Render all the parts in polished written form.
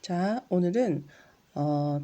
자, 오늘은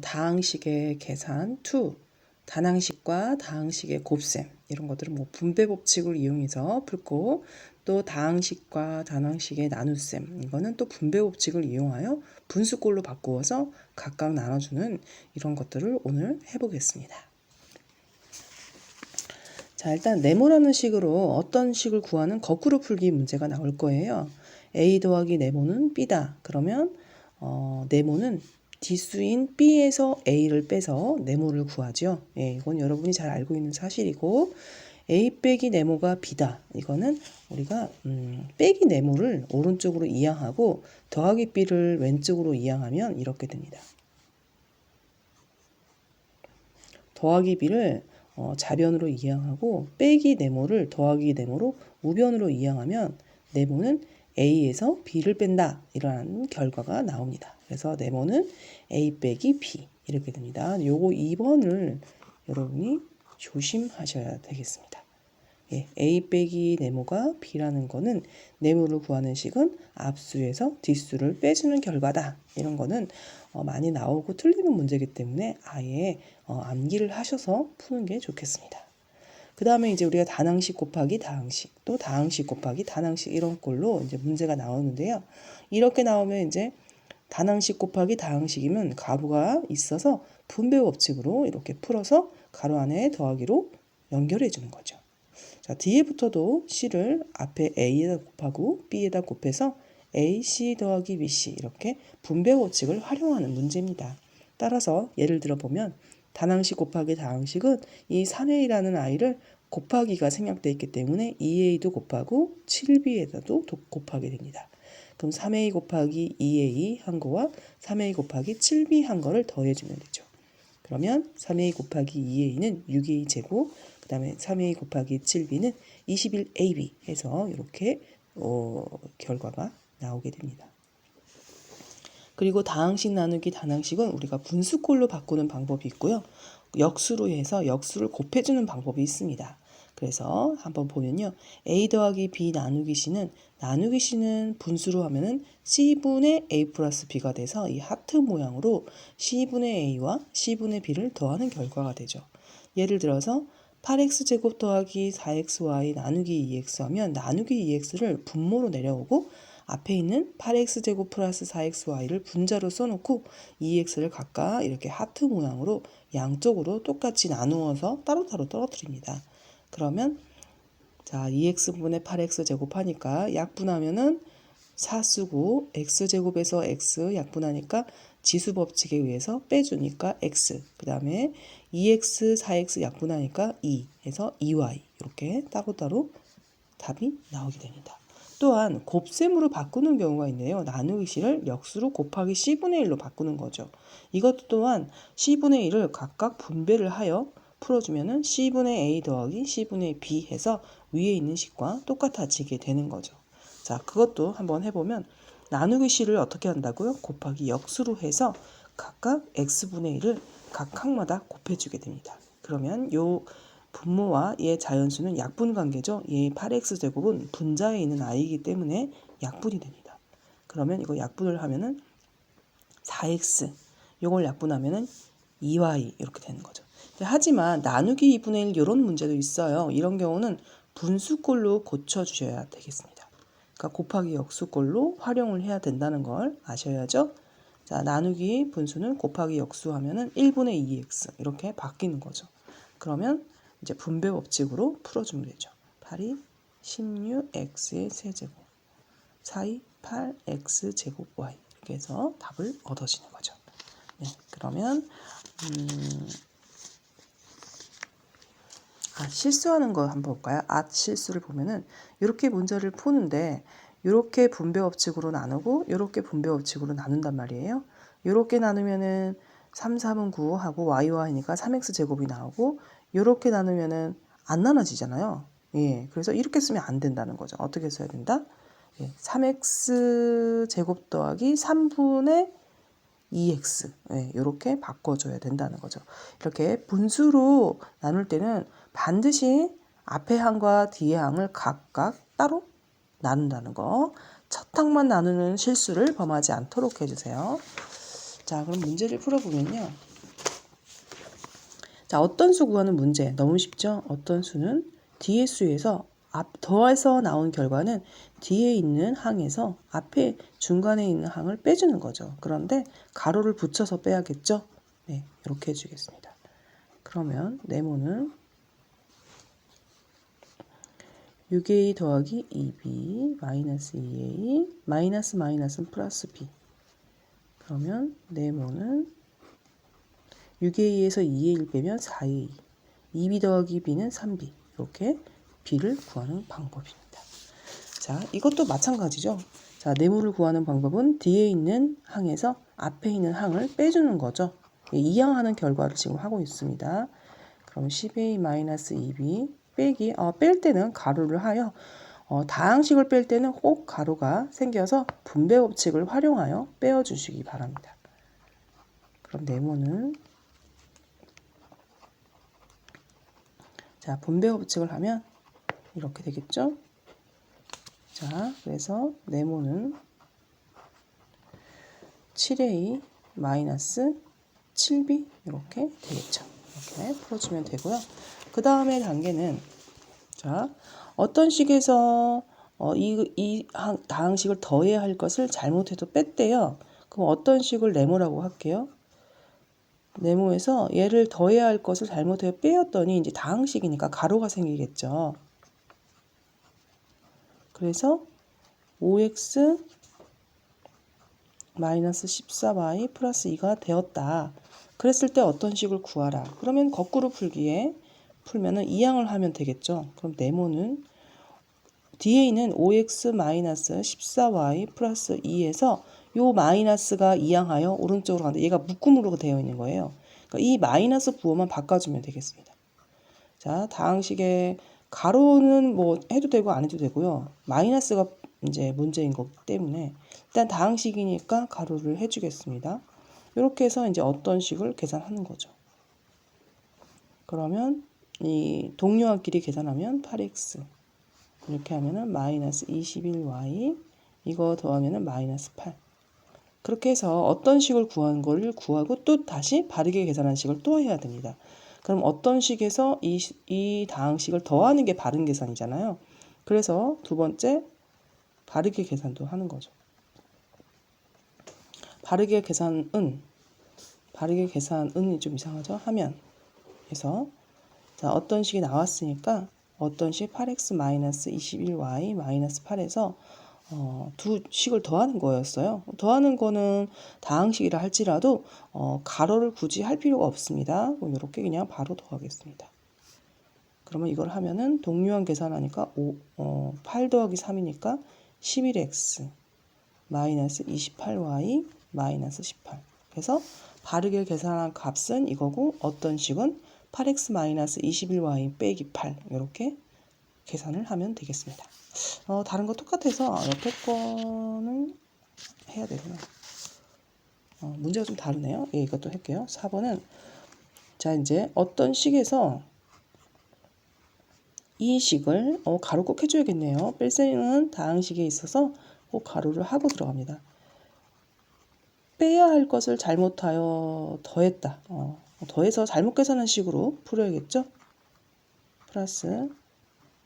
다항식의 계산 2, 단항식과 다항식의 곱셈 이런 것들은 분배 법칙을 이용해서 풀고, 또 다항식과 단항식의 나눗셈 이거는 또 분배 법칙을 이용하여 분수꼴로 바꾸어서 각각 나눠주는 이런 것들을 오늘 해보겠습니다. 자, 일단 네모라는 식으로 어떤 식을 구하는 거꾸로 풀기 문제가 나올 거예요. A 더하기 네모는 B다. 그러면 네모는 뒷수인 B에서 A를 빼서 네모를 구하죠. 예, 이건 여러분이 잘 알고 있는 사실이고, A 빼기 네모가 B다. 이거는 우리가 빼기 네모를 오른쪽으로 이항하고 더하기 B를 왼쪽으로 이항하면 이렇게 됩니다. 더하기 B를 좌변으로 이항하고 빼기 네모를 더하기 네모로 우변으로 이항하면 네모는 A에서 B를 뺀다, 이러한 결과가 나옵니다. 그래서 네모는 A 빼기 B 이렇게 됩니다. 요거 2번을 여러분이 조심하셔야 되겠습니다. 예, A 빼기 네모가 B라는 거는 네모를 구하는 식은 앞수에서 뒷수를 빼주는 결과다. 이런 거는 많이 나오고 틀리는 문제이기 때문에 아예 암기를 하셔서 푸는 게 좋겠습니다. 그 다음에 이제 우리가 단항식 곱하기 다항식, 또 다항식 곱하기 단항식 이런 꼴로 이제 문제가 나오는데요. 이렇게 나오면 이제 단항식 곱하기 다항식이면 가로가 있어서 분배 법칙으로 이렇게 풀어서 가로 안에 더하기로 연결해 주는 거죠. 자, 뒤에부터도 C를 앞에 A에다 곱하고 B에다 곱해서 AC 더하기 BC 이렇게 분배 법칙을 활용하는 문제입니다. 따라서 예를 들어 보면 단항식 곱하기 다항식은 이 3A라는 아이를 곱하기가 생략되어 있기 때문에 2A도 곱하고 7B에다도 곱하게 됩니다. 그럼 3A 곱하기 2A 한 거와 3A 곱하기 7B 한 거를 더해주면 되죠. 그러면 3A 곱하기 2A는 6A 제곱, 그 다음에 3A 곱하기 7B는 21AB 해서 이렇게 결과가 나오게 됩니다. 그리고 다항식 나누기 단항식은 우리가 분수꼴로 바꾸는 방법이 있고요. 역수로 해서 역수를 곱해주는 방법이 있습니다. 그래서 한번 보면요. A 더하기 B 나누기 C는 분수로 하면은 C분의 A 플러스 B가 돼서 이 하트 모양으로 C분의 A와 C분의 B를 더하는 결과가 되죠. 예를 들어서 8x제곱 더하기 4xy 나누기 2x 하면 나누기 2x를 분모로 내려오고 앞에 있는 8x제곱 플러스 4xy를 분자로 써놓고 2x를 각각 이렇게 하트 모양으로 양쪽으로 똑같이 나누어서 따로따로 떨어뜨립니다. 그러면 자 2x분의 8x제곱 하니까 약분하면은 4 쓰고 x제곱에서 x 약분하니까 지수법칙에 의해서 빼주니까 x, 그 다음에 2x, 4x 약분하니까 2 해서 2y 이렇게 따로따로 답이 나오게 됩니다. 또한 곱셈으로 바꾸는 경우가 있네요. 나누기 C를 역수로 곱하기 C분의 1로 바꾸는 거죠. 이것 또한 C분의 1을 각각 분배를 하여 풀어주면은 C분의 A 더하기 C분의 B 해서 위에 있는 식과 똑같아지게 되는 거죠. 자, 그것도 한번 해보면 나누기 C를 어떻게 한다고요? 곱하기 역수로 해서 각각 X분의 1을 각각마다 곱해주게 됩니다. 그러면 요 분모와 얘 자연수는 약분 관계죠. 얘 8x제곱은 분자에 있는 i이기 때문에 약분이 됩니다. 그러면 이거 약분을 하면은 4x, 이걸 약분하면은 2y 이렇게 되는 거죠. 하지만 나누기 2분의 1 이런 문제도 있어요. 이런 경우는 분수꼴로 고쳐주셔야 되겠습니다. 그러니까 곱하기 역수꼴로 활용을 해야 된다는 걸 아셔야죠. 자, 나누기 분수는 곱하기 역수하면은 1분의 2x 이렇게 바뀌는 거죠. 그러면 이제 분배 법칙으로 풀어주면 되죠. 8이 16x의 세제곱, 4이 8x제곱 y 이렇게 해서 답을 얻어지는 거죠. 네, 그러면 실수하는 거 한번 볼까요? 실수를 보면은 이렇게 문제를 푸는데 이렇게 분배 법칙으로 나누고 이렇게 분배 법칙으로 나눈단 말이에요. 이렇게 나누면은 3, 3은 9 하고 y와 하니까 3x제곱이 나오고 이렇게 나누면은 안 나눠지잖아요. 예, 그래서 이렇게 쓰면 안 된다는 거죠. 어떻게 써야 된다? 예, 3x제곱 더하기 3분의 2x 예, 이렇게 바꿔줘야 된다는 거죠. 이렇게 분수로 나눌 때는 반드시 앞에 항과 뒤에 항을 각각 따로 나눈다는 거. 첫 항만 나누는 실수를 범하지 않도록 해주세요. 자, 그럼 문제를 풀어보면요. 자, 어떤 수 구하는 문제. 너무 쉽죠? 어떤 수는 뒤의 수에서 더해서 나온 결과는 뒤에 있는 항에서 앞에 중간에 있는 항을 빼주는 거죠. 그런데 가로를 붙여서 빼야겠죠? 네, 이렇게 해주겠습니다. 그러면 네모는 6a 더하기 2b 마이너스 2a 마이너스는 플러스 b. 그러면 네모는 6a에서 2a를 빼면 4a 2b 더하기 b는 3b. 이렇게 b를 구하는 방법입니다. 자, 이것도 마찬가지죠. 자, 네모를 구하는 방법은 뒤에 있는 항에서 앞에 있는 항을 빼주는 거죠. 이항하는 결과를 지금 하고 있습니다. 그럼 10a-2b 빼기, 뺄 때는 가로를 하여 다항식을 뺄 때는 꼭 가로가 생겨서 분배 법칙을 활용하여 빼어주시기 바랍니다. 그럼 네모는 자, 분배 법칙을 하면 이렇게 되겠죠? 자, 그래서 네모는 7a 마이너스 7b 이렇게 되겠죠. 이렇게 풀어주면 되고요. 그 다음에 단계는 자, 어떤 식에서 이 다항식을 더해야 할 것을 잘못해서 뺐대요. 그럼 어떤 식을 네모라고 할게요. 네모에서 얘를 더해야 할 것을 잘못해서 빼었더니 이제 다항식이니까 가로가 생기겠죠. 그래서 5x 마이너스 14y 플러스 2가 되었다. 그랬을 때 어떤 식을 구하라. 그러면 거꾸로 풀면은 이항을 하면 되겠죠. 그럼 네모는 뒤에 있는 5x 마이너스 14y 플러스 2에서 요 마이너스가 이항하여 오른쪽으로 가는데 얘가 묶음으로 되어 있는 거예요. 그러니까 이 마이너스 부호만 바꿔주면 되겠습니다. 자, 다항식의 가로는 뭐 해도 되고 안 해도 되고요. 마이너스가 이제 문제인 거기 때문에 일단 다항식이니까 가로를 해주겠습니다. 이렇게 해서 이제 어떤 식을 계산하는 거죠. 그러면 이 동료와 길이 계산하면 8x 이렇게 하면은 마이너스 21y 이거 더하면은 마이너스 8 그렇게 해서 어떤 식을 구하는 거를 구하고 또 다시 바르게 계산한 식을 또 해야 됩니다. 그럼 어떤 식에서 이 다항식을 더하는 게 바른 계산이잖아요. 그래서 두 번째 바르게 계산도 하는 거죠. 바르게 계산은 좀 이상하죠? 하면 해서 자, 어떤 식이 나왔으니까 어떤 식 8x-21y 8에서 두 식을 더하는 거였어요. 더하는 거는 다항식이라 할지라도 가로를 굳이 할 필요가 없습니다. 이렇게 그냥 바로 더하겠습니다. 그러면 이걸 하면은 동류항 계산하니까 8 더하기 3이니까 11x 마이너스 28y 마이너스 18. 그래서 바르게 계산한 값은 이거고 어떤 식은 8x 마이너스 21y 빼기 8 이렇게 계산을 하면 되겠습니다. 다른 거 똑같아서 옆에 거는 해야 되구나. 문제가 좀 다르네요. 예, 이것도 할게요. 4번은 자, 이제 어떤 식에서 이 식을 가로 꼭 해줘야겠네요. 뺄셈은 다항식에 있어서 꼭 가로를 하고 들어갑니다. 빼야 할 것을 잘못하여 더했다. 더해서 잘못 계산한 식으로 풀어야겠죠. 플러스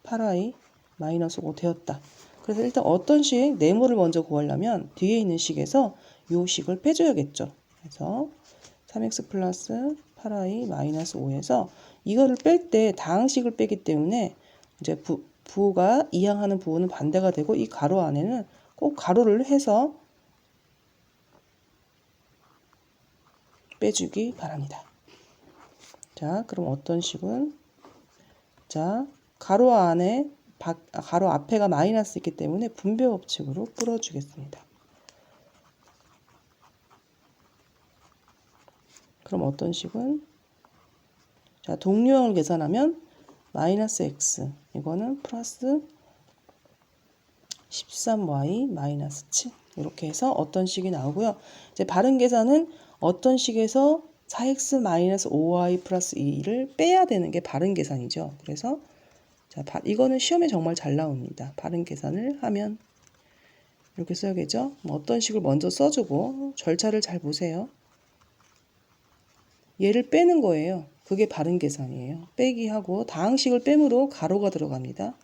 8i 마이너스 5 되었다. 그래서 일단 어떤 식 네모를 먼저 구하려면 뒤에 있는 식에서 요 식을 빼줘야겠죠. 그래서 3x 플러스 8i 마이너스 5에서 이거를 뺄 때 다항식을 빼기 때문에 이제 부호가 이항하는 부호는 반대가 되고 이 가로 안에는 꼭 가로를 해서 빼주기 바랍니다. 자, 그럼 어떤 식은 자, 가로 안에 가로 앞에가 마이너스 있기 때문에 분배 법칙으로 풀어주겠습니다. 그럼 어떤 식은 자, 동류항을 계산하면 마이너스 x 이거는 플러스 13y 마이너스 7 이렇게 해서 어떤 식이 나오고요. 이제 바른 계산은 어떤 식에서 4x 마이너스 5y 플러스 2를 빼야 되는 게 바른 계산이죠. 그래서 자, 이거는 시험에 정말 잘 나옵니다. 바른 계산을 하면 이렇게 써야겠죠. 어떤 식을 먼저 써주고 절차를 잘 보세요. 얘를 빼는 거예요. 그게 바른 계산이에요. 빼기 하고 다항식을 빼므로 가로가 들어갑니다.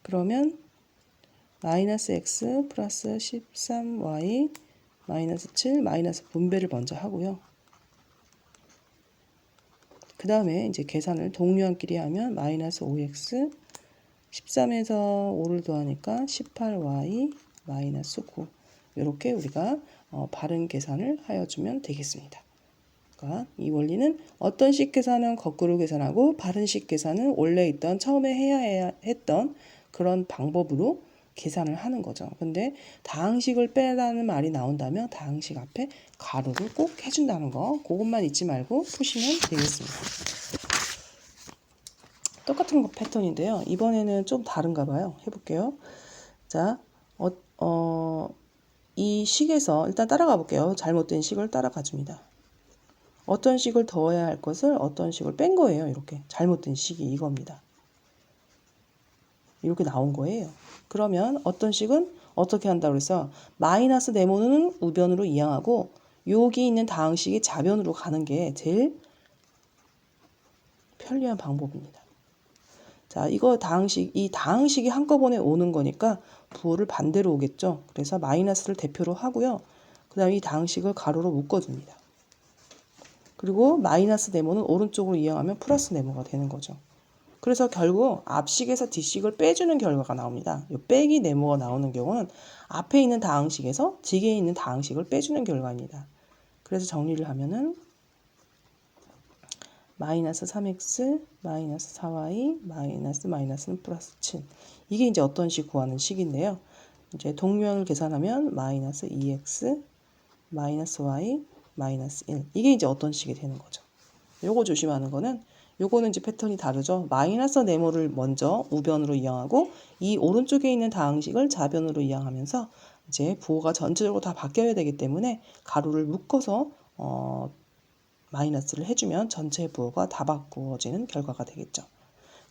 그러면 마이너스 x 플러스 13y 마이너스 7 마이너스 분배를 먼저 하고요. 그 다음에 이제 계산을 동류한끼리 하면 마이너스 5x 13에서 5를 더하니까 18y 마이너스 9 이렇게 우리가 바른 계산을 하여주면 되겠습니다. 그러니까 이 원리는 어떤 식 계산은 거꾸로 계산하고 바른 식 계산은 원래 있던 처음에 해야 했던 그런 방법으로 계산을 하는 거죠. 근데 다항식을 빼라는 말이 나온다면 다항식 앞에 가로를 꼭 해준다는 거 그것만 잊지 말고 푸시면 되겠습니다. 똑같은 거 패턴인데요. 이번에는 좀 다른가 봐요. 해볼게요. 자, 이 식에서 일단 따라가 볼게요. 잘못된 식을 따라가 줍니다. 어떤 식을 더해야 할 것을 어떤 식을 뺀 거예요. 이렇게 잘못된 식이 이겁니다. 이렇게 나온 거예요. 그러면 어떤 식은 어떻게 한다고 그래서 마이너스 네모는 우변으로 이항하고 여기 있는 다항식이 좌변으로 가는 게 제일 편리한 방법입니다. 자, 이거 이 다항식이 한꺼번에 오는 거니까 부호를 반대로 오겠죠. 그래서 마이너스를 대표로 하고요. 그 다음에 이 다항식을 가로로 묶어줍니다. 그리고 마이너스 네모는 오른쪽으로 이항하면 플러스 네모가 되는 거죠. 그래서 결국 앞식에서 뒷식을 빼주는 결과가 나옵니다. 이 빼기 네모가 나오는 경우는 앞에 있는 다항식에서 뒤에 있는 다항식을 빼주는 결과입니다. 그래서 정리를 하면은 마이너스 3x, 마이너스 4y, 마이너스는 플러스 7. 이게 이제 어떤 식 구하는 식인데요. 이제 동류항을 계산하면 마이너스 2x, 마이너스 y, 마이너스 1. 이게 이제 어떤 식이 되는 거죠. 요거 조심하는 거는 요거는 이제 패턴이 다르죠. 마이너스 네모를 먼저 우변으로 이항하고 이 오른쪽에 있는 다항식을 좌변으로 이항하면서 이제 부호가 전체적으로 다 바뀌어야 되기 때문에 가로를 묶어서 마이너스를 해주면 전체 부호가 다 바꾸어지는 결과가 되겠죠.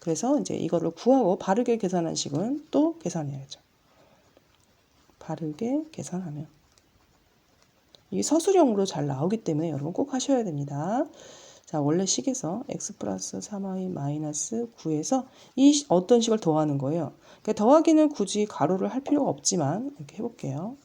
그래서 이제 이거를 구하고 바르게 계산한 식은 또 계산해야죠. 바르게 계산하면 이게 서술형으로 잘 나오기 때문에 여러분 꼭 하셔야 됩니다. 자, 원래 식에서 x 플러스 3y 마이너스 9에서 이 어떤 식을 더하는 거예요. 그러니까 더하기는 굳이 가로를 할 필요가 없지만 이렇게 해볼게요.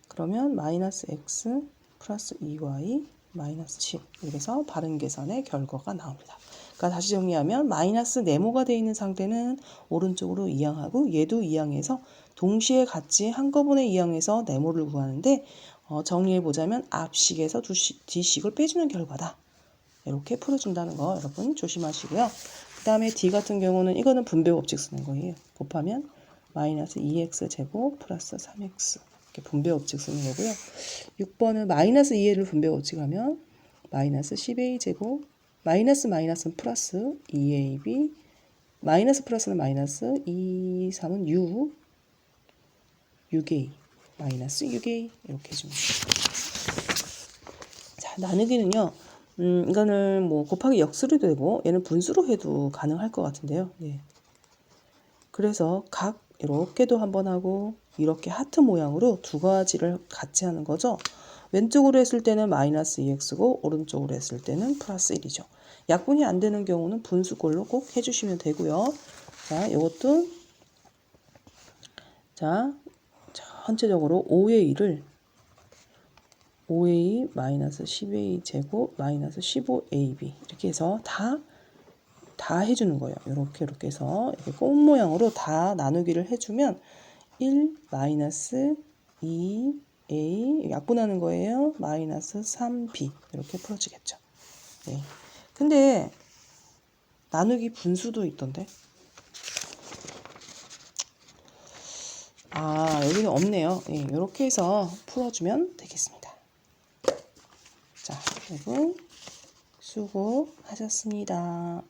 그러면 마이너스 x 플러스 2y 마이너스 10 이래서 바른 계산의 결과가 나옵니다. 그러니까 다시 정리하면 마이너스 네모가 되어 있는 상태는 오른쪽으로 이항하고 얘도 이항해서 동시에 같이 한꺼번에 이항해서 네모를 구하는데 정리해보자면 앞식에서 뒷식을 빼주는 결과다. 이렇게 풀어준다는 거 여러분 조심하시고요. 그 다음에 D 같은 경우는 이거는 분배 법칙 쓰는 거예요. 곱하면 마이너스 2x 제곱 플러스 3x 이렇게 분배 법칙 쓰는 거고요. 6번은 마이너스 2a를 분배 법칙하면 마이너스 10a 제곱 마이너스는 플러스 2ab 마이너스 플러스는 마이너스 2, 3은 6a 마이너스 6a 이렇게 해줍니다. 자, 나누기는요. 이거는 뭐 곱하기 역수로 되고 얘는 분수로 해도 가능할 것 같은데요. 네. 그래서 각 이렇게도 한번 하고 이렇게 하트 모양으로 두 가지를 같이 하는 거죠. 왼쪽으로 했을 때는 마이너스 2x고 오른쪽으로 했을 때는 플러스 1이죠. 약분이 안 되는 경우는 분수꼴로 꼭 해주시면 되고요. 자, 이것도 자 전체적으로 5a를 5a 마이너스 10a 제곱 마이너스 15ab 이렇게 해서 다 해주는 거예요. 이렇게 해서 이렇게 꽃 모양으로 다 나누기를 해주면 1 마이너스 2a 약분하는 거예요. 마이너스 3b 이렇게 풀어지겠죠. 네. 근데 나누기 분수도 있던데. 아, 여기는 없네요. 예, 이렇게 해서 풀어주면 되겠습니다. 자, 여러분 수고하셨습니다.